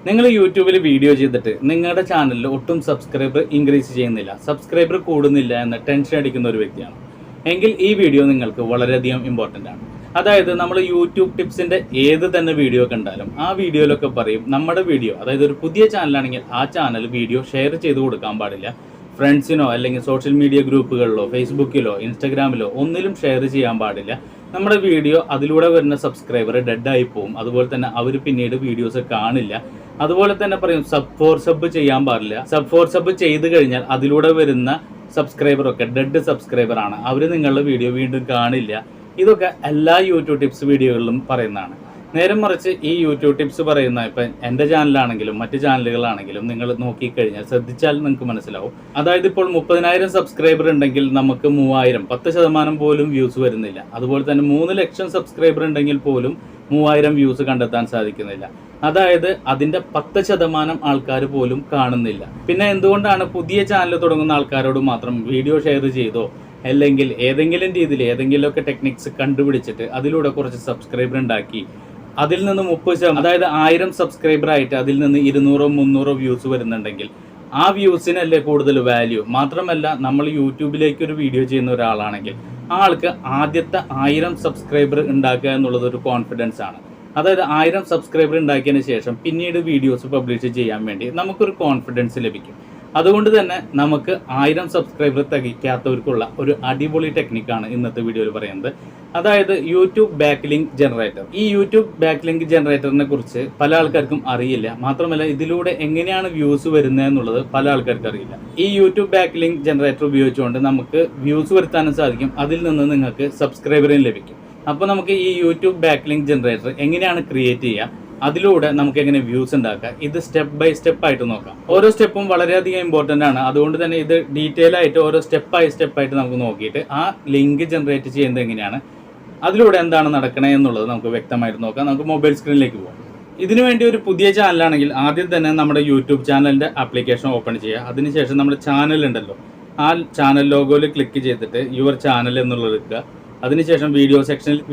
നിങ്ങൾ യൂട്യൂബിൽ വീഡിയോ ചെയ്തിട്ട് നിങ്ങളുടെ ചാനലിൽ ഒട്ടും സബ്സ്ക്രൈബർ ഇൻക്രീസ് ചെയ്യുന്നില്ല, സബ്സ്ക്രൈബർ കൂടുന്നില്ല എന്ന് ടെൻഷൻ അടിക്കുന്ന ഒരു വ്യക്തിയാണ് എങ്കിൽ ഈ വീഡിയോ നിങ്ങൾക്ക് വളരെയധികം ഇമ്പോർട്ടൻ്റ് ആണ്. അതായത് നമ്മൾ യൂട്യൂബ് ടിപ്സിൻ്റെ ഏത് തന്നെ വീഡിയോ കണ്ടാലും ആ വീഡിയോയിലൊക്കെ പറയും നമ്മുടെ വീഡിയോ, അതായത് ഒരു പുതിയ ചാനലാണെങ്കിൽ ആ ചാനൽ വീഡിയോ ഷെയർ ചെയ്ത് കൊടുക്കാൻ പാടില്ല, ഫ്രണ്ട്സിനോ അല്ലെങ്കിൽ സോഷ്യൽ മീഡിയ ഗ്രൂപ്പുകളിലോ ഫേസ്ബുക്കിലോ ഇൻസ്റ്റഗ്രാമിലോ ഒന്നിലും ഷെയർ ചെയ്യാൻ പാടില്ല. നമ്മുടെ വീഡിയോ അതിലൂടെ വരുന്ന സബ്സ്ക്രൈബർ ഡെഡായി പോവും, അതുപോലെ തന്നെ അവർ പിന്നീട് വീഡിയോസ് കാണില്ല. അതുപോലെ തന്നെ പറയും സബ് ചെയ്യാൻ പാടില്ല. സബ് ചെയ്ത് കഴിഞ്ഞാൽ അതിലൂടെ വരുന്ന സബ്സ്ക്രൈബറൊക്കെ ഡെഡ് സബ്സ്ക്രൈബർ ആണ്, അവർ നിങ്ങളുടെ വീഡിയോ വീണ്ടും കാണില്ല. ഇതൊക്കെ എല്ലാ യൂട്യൂബ് ടിപ്സ് വീഡിയോകളിലും പറയുന്നതാണ്. നേരെ മറിച്ച് ഈ യൂട്യൂബ് ടിപ്സ് പറയുന്ന ഇപ്പം എൻ്റെ ചാനലാണെങ്കിലും മറ്റ് ചാനലുകളാണെങ്കിലും നിങ്ങൾ നോക്കിക്കഴിഞ്ഞാൽ ശ്രദ്ധിച്ചാൽ നിങ്ങൾക്ക് മനസ്സിലാവും. അതായത് ഇപ്പോൾ 30,000 സബ്സ്ക്രൈബർ ഉണ്ടെങ്കിൽ നമുക്ക് 10% പോലും വ്യൂസ് വരുന്നില്ല. അതുപോലെ തന്നെ 3 ലക്ഷം സബ്സ്ക്രൈബർ ഉണ്ടെങ്കിൽ പോലും 3000 വ്യൂസ് കണ്ടെത്താൻ സാധിക്കുന്നില്ല. അതായത് അതിൻ്റെ 10% ആൾക്കാർ പോലും കാണുന്നില്ല. പിന്നെ എന്തുകൊണ്ടാണ് പുതിയ ചാനൽ തുടങ്ങുന്ന ആൾക്കാരോട് മാത്രം വീഡിയോ ഷെയർ ചെയ്തോ അല്ലെങ്കിൽ ഏതെങ്കിലും രീതിയിൽ ഏതെങ്കിലുമൊക്കെ ടെക്നിക്സ് കണ്ടുപിടിച്ചിട്ട് അതിലൂടെ കുറച്ച് സബ്സ്ക്രൈബർ ഉണ്ടാക്കി അതിൽ നിന്ന് 30%, അതായത് 1000 സബ്സ്ക്രൈബർ ആയിട്ട് അതിൽ നിന്ന് 200-300 വ്യൂസ് വരുന്നുണ്ടെങ്കിൽ ആ വ്യൂസിനല്ലേ കൂടുതൽ വാല്യൂ. മാത്രമല്ല നമ്മൾ യൂട്യൂബിലേക്ക് ഒരു വീഡിയോ ചെയ്യുന്ന ഒരാളാണെങ്കിൽ ആ ആൾക്ക് ആദ്യത്തെ 1000 സബ്സ്ക്രൈബർ ഉണ്ടാക്കുക എന്നുള്ളത് ഒരു കോൺഫിഡൻസ് ആണ്. അതായത് 1000 സബ്സ്ക്രൈബർ ഉണ്ടാക്കിയതിന് ശേഷം പിന്നീട് വീഡിയോസ് പബ്ലിഷ് ചെയ്യാൻ വേണ്ടി നമുക്കൊരു കോൺഫിഡൻസ് ലഭിക്കും. അതുകൊണ്ട് തന്നെ നമുക്ക് 1000 സബ്സ്ക്രൈബർ തികയ്ക്കാത്തവർക്കുള്ള ഒരു അടിപൊളി ടെക്നിക്കാണ് ഇന്നത്തെ വീഡിയോയിൽ പറയുന്നത്. അതായത് യൂട്യൂബ് ബാക്ക് ലിങ്ക് ജനറേറ്റർ. ഈ യൂട്യൂബ് ബാക്ക് ലിങ്ക് ജനറേറ്ററിനെ കുറിച്ച് പല ആൾക്കാർക്കും അറിയില്ല. മാത്രമല്ല ഇതിലൂടെ എങ്ങനെയാണ് വ്യൂസ് വരുന്നത് എന്നുള്ളത് പല ആൾക്കാർക്കും അറിയില്ല. ഈ യൂട്യൂബ് ബാക്ക് ലിങ്ക് ജനറേറ്റർ ഉപയോഗിച്ചുകൊണ്ട് നമുക്ക് വ്യൂസ് വരുത്താനും സാധിക്കും, അതിൽ നിന്ന് നിങ്ങൾക്ക് സബ്സ്ക്രൈബറും ലഭിക്കും. അപ്പോൾ നമുക്ക് ഈ യൂട്യൂബ് ബാക്ക് ലിങ്ക് ജനറേറ്റർ എങ്ങനെയാണ് ക്രിയേറ്റ് ചെയ്യുക, അതിലൂടെ നമുക്ക് എങ്ങനെ വ്യൂസ് ഉണ്ടാക്കാം, ഇത് സ്റ്റെപ്പ് ബൈ സ്റ്റെപ്പ് ആയിട്ട് നോക്കാം. ഓരോ സ്റ്റെപ്പും വളരെയധികം ഇമ്പോർട്ടൻ്റ് ആണ്. അതുകൊണ്ട് തന്നെ ഇത് ഡീറ്റെയിൽ ആയിട്ട് ഓരോ സ്റ്റെപ്പായിട്ട് നമുക്ക് നോക്കിയിട്ട് ആ ലിങ്ക് ജനറേറ്റ് ചെയ്യുന്നത് എങ്ങനെയാണ്, അതിലൂടെ എന്താണ് നടക്കണേ എന്നുള്ളത് നമുക്ക് വ്യക്തമായിട്ട് നോക്കാം. നമുക്ക് മൊബൈൽ സ്ക്രീനിലേക്ക് പോകാം. ഇതിനു വേണ്ടി ഒരു പുതിയ ചാനലാണെങ്കിൽ ആദ്യം തന്നെ നമ്മുടെ യൂട്യൂബ് ചാനലിൻ്റെ ആപ്ലിക്കേഷൻ ഓപ്പൺ ചെയ്യുക. അതിനുശേഷം നമ്മുടെ ചാനൽ ഉണ്ടല്ലോ, ആ ചാനൽ ലോഗോയിൽ ക്ലിക്ക് ചെയ്തിട്ട് യുവർ ചാനൽ എന്നുള്ളത് എടുക്കുക. അതിനുശേഷം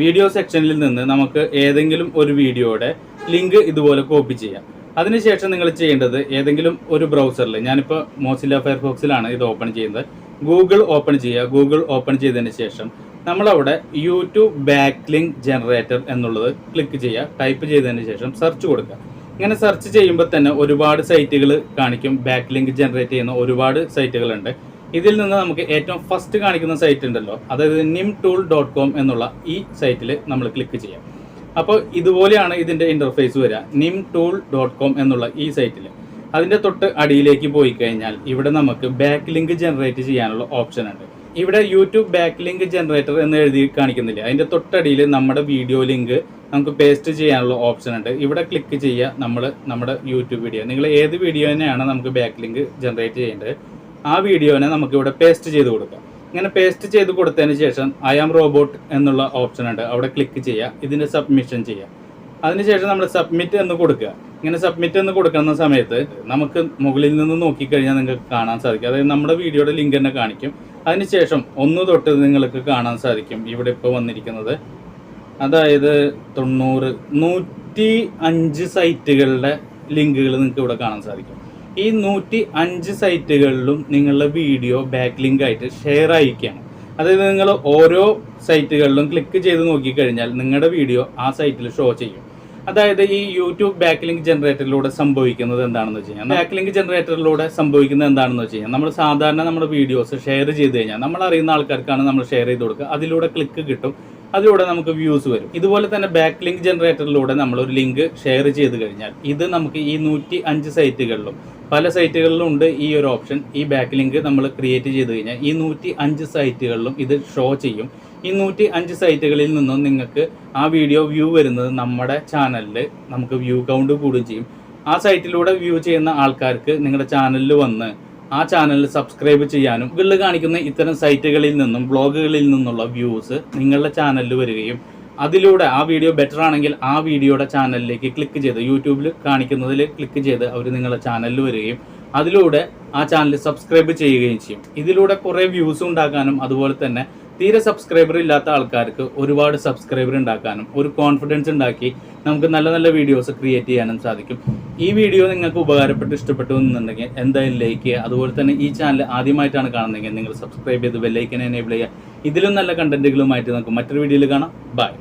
വീഡിയോ സെക്ഷനിൽ നിന്ന് നമുക്ക് ഏതെങ്കിലും ഒരു വീഡിയോയുടെ ലിങ്ക് ഇതുപോലെ കോപ്പി ചെയ്യാം. അതിനുശേഷം നിങ്ങൾ ചെയ്യേണ്ടത് ഏതെങ്കിലും ഒരു ബ്രൗസറിൽ, ഞാനിപ്പോൾ മോസില്ല ഫയർഫോക്സിലാണ് ഇത് ഓപ്പൺ ചെയ്യുന്നത്, ഗൂഗിൾ ഓപ്പൺ ചെയ്യുക. ഗൂഗിൾ ഓപ്പൺ ചെയ്തതിന് ശേഷം നമ്മളവിടെ യൂട്യൂബ് ബാക്ക് ലിങ്ക് ജനറേറ്റർ എന്നുള്ളത് ക്ലിക്ക് ചെയ്യുക. ടൈപ്പ് ചെയ്തതിന് ശേഷം സെർച്ച് കൊടുക്കുക. ഇങ്ങനെ സെർച്ച് ചെയ്യുമ്പോൾ തന്നെ ഒരുപാട് സൈറ്റുകൾ കാണിക്കും. ബാക്ക് ലിങ്ക് ജനറേറ്റ് ചെയ്യുന്ന ഒരുപാട് സൈറ്റുകളുണ്ട്. ഇതിൽ നിന്ന് നമുക്ക് ഏറ്റവും ഫസ്റ്റ് കാണിക്കുന്ന സൈറ്റ് ഉണ്ടല്ലോ, അതായത് nimtool.com എന്നുള്ള ഈ സൈറ്റിൽ നമ്മൾ ക്ലിക്ക് ചെയ്യാം. അപ്പോൾ ഇതുപോലെയാണ് ഇതിൻ്റെ ഇൻ്റർഫേസ് വരിക. nimtool.com എന്നുള്ള ഈ സൈറ്റിൽ അതിൻ്റെ തൊട്ട് അടിയിലേക്ക് പോയി കഴിഞ്ഞാൽ ഇവിടെ നമുക്ക് ബാക്ക് ലിങ്ക് ജനറേറ്റ് ചെയ്യാനുള്ള ഓപ്ഷൻ ഉണ്ട്. ഇവിടെ യൂട്യൂബ് ബാക്ക് ലിങ്ക് ജനറേറ്റർ എന്ന് എഴുതി കാണിക്കുന്നില്ല, അതിൻ്റെ തൊട്ടടിയിൽ നമ്മുടെ വീഡിയോ ലിങ്ക് നമുക്ക് പേസ്റ്റ് ചെയ്യാനുള്ള ഓപ്ഷൻ ഉണ്ട്. ഇവിടെ ക്ലിക്ക് ചെയ്യുക. നമ്മുടെ യൂട്യൂബ് വീഡിയോ, നിങ്ങൾ ഏത് വീഡിയോ തന്നെയാണ് നമുക്ക് ബാക്ക് ലിങ്ക് ജനറേറ്റ് ചെയ്യേണ്ടത് ആ വീഡിയോനെ നമുക്ക് ഇവിടെ പേസ്റ്റ് ചെയ്ത് കൊടുക്കാം. ഇങ്ങനെ പേസ്റ്റ് ചെയ്ത് കൊടുത്തതിന് ശേഷം ഐ ആം റോബോട്ട് എന്നുള്ള ഓപ്ഷൻ ഉണ്ട്, അവിടെ ക്ലിക്ക് ചെയ്യുക. ഇതിൻ്റെ സബ്മിഷൻ ചെയ്യുക. അതിനുശേഷം നമ്മൾ സബ്മിറ്റ് എന്ന് കൊടുക്കുക. ഇങ്ങനെ സബ്മിറ്റ് എന്ന് കൊടുക്കുന്ന സമയത്ത് നമുക്ക് മുകളിൽ നിന്ന് നോക്കിക്കഴിഞ്ഞാൽ നിങ്ങൾക്ക് കാണാൻ സാധിക്കും, അതായത് നമ്മുടെ വീഡിയോയുടെ ലിങ്ക് തന്നെ കാണിക്കും. അതിനുശേഷം 1 തൊട്ട് നിങ്ങൾക്ക് കാണാൻ സാധിക്കും ഇവിടെ ഇപ്പോൾ വന്നിരിക്കുന്നത്, അതായത് 105 സൈറ്റുകളുടെ ലിങ്കുകൾ നിങ്ങൾക്ക് ഇവിടെ കാണാൻ സാധിക്കും. ഈ 105 സൈറ്റുകളിലും നിങ്ങളുടെ വീഡിയോ ബാക്ക് ലിങ്ക് ആയിട്ട് ഷെയർ ആയിരിക്കുകയാണ്. അതായത് നിങ്ങൾ ഓരോ സൈറ്റുകളിലും ക്ലിക്ക് ചെയ്ത് നോക്കിക്കഴിഞ്ഞാൽ നിങ്ങളുടെ വീഡിയോ ആ സൈറ്റിൽ ഷോ ചെയ്യും. അതായത് ഈ യൂട്യൂബ് ബാക്ക് ലിങ്ക് ജനറേറ്ററിലൂടെ സംഭവിക്കുന്നത് എന്താണെന്ന് വെച്ച് കഴിഞ്ഞാൽ, ബാക്ക് ലിങ്ക് ജനറേറ്ററിലൂടെ സംഭവിക്കുന്നത് എന്താണെന്ന് വെച്ച് കഴിഞ്ഞാൽ, നമ്മൾ സാധാരണ നമ്മുടെ വീഡിയോസ് ഷെയർ ചെയ്ത് കഴിഞ്ഞാൽ നമ്മൾ അറിയുന്ന ആൾക്കാർക്കാണ് നമ്മൾ ഷെയർ ചെയ്ത് കൊടുക്കുക, അതിലൂടെ ക്ലിക്ക് കിട്ടും, അതിലൂടെ നമുക്ക് വ്യൂസ് വരും. ഇതുപോലെ തന്നെ ബാക്ക് ലിങ്ക് ജനറേറ്ററിലൂടെ നമ്മളൊരു ലിങ്ക് ഷെയർ ചെയ്ത് കഴിഞ്ഞാൽ ഇത് നമുക്ക് ഈ 105 സൈറ്റുകളിലും പല സൈറ്റുകളിലും ഉണ്ട് ഈ ഒരു ഓപ്ഷൻ. ഈ ബാക്ക് ലിങ്ക് നമ്മൾ ക്രിയേറ്റ് ചെയ്ത് കഴിഞ്ഞാൽ ഈ 105 സൈറ്റുകളിലും ഇത് ഷോ ചെയ്യും. ഈ 105 സൈറ്റുകളിൽ നിന്നും നിങ്ങൾക്ക് ആ വീഡിയോ വ്യൂ വരുന്നത് നമ്മുടെ ചാനലിൽ നമുക്ക് വ്യൂ കൗണ്ട് കൂടുകയും ചെയ്യും. ആ സൈറ്റിലൂടെ വ്യൂ ചെയ്യുന്ന ആൾക്കാർക്ക് നിങ്ങളുടെ ചാനലിൽ വന്ന് ആ ചാനലിൽ സബ്സ്ക്രൈബ് ചെയ്യാനും ഗൂഗിളിൽ കാണിക്കുന്ന ഇത്തരം സൈറ്റുകളിൽ നിന്നും ബ്ലോഗുകളിൽ നിന്നുള്ള വ്യൂസ് നിങ്ങളുടെ ചാനലിൽ വരികയും അതിലൂടെ ആ വീഡിയോ ബെറ്റർ ആണെങ്കിൽ ആ വീഡിയോയുടെ ചാനലിലേക്ക് ക്ലിക്ക് ചെയ്ത് യൂട്യൂബിൽ കാണിക്കുന്നതിൽ ക്ലിക്ക് ചെയ്ത് അവർ നിങ്ങളുടെ ചാനലിൽ വരികയും അതിലൂടെ ആ ചാനൽ സബ്സ്ക്രൈബ് ചെയ്യുകയും ചെയ്യും. ഇതിലൂടെ കുറേ വ്യൂസ് ഉണ്ടാക്കാനും അതുപോലെ തന്നെ തീരെ സബ്സ്ക്രൈബർ ഇല്ലാത്ത ആൾക്കാർക്ക് ഒരുപാട് സബ്സ്ക്രൈബർ ഉണ്ടാക്കാനും ഒരു കോൺഫിഡൻസ് ഉണ്ടാക്കി നമുക്ക് നല്ല നല്ല വീഡിയോസ് ക്രിയേറ്റ് ചെയ്യാനും സാധിക്കും. ഈ വീഡിയോ നിങ്ങൾക്ക് ഉപകാരപ്പെട്ട് ഇഷ്ടപ്പെട്ടു എന്നുണ്ടെങ്കിൽ എന്തായാലും ലൈക്ക് ചെയ്യുക. അതുപോലെ തന്നെ ഈ ചാനൽ ആദ്യമായിട്ടാണ് കാണുന്നതെങ്കിൽ നിങ്ങൾ സബ്സ്ക്രൈബ് ചെയ്ത് ബെല്ലൈക്കൻ എനേബിൾ ചെയ്യുക. ഇതിലും നല്ല കണ്ടന്റുകളുമായിട്ട് നമുക്ക് മറ്റൊരു വീഡിയോയിൽ കാണാം. ബൈ.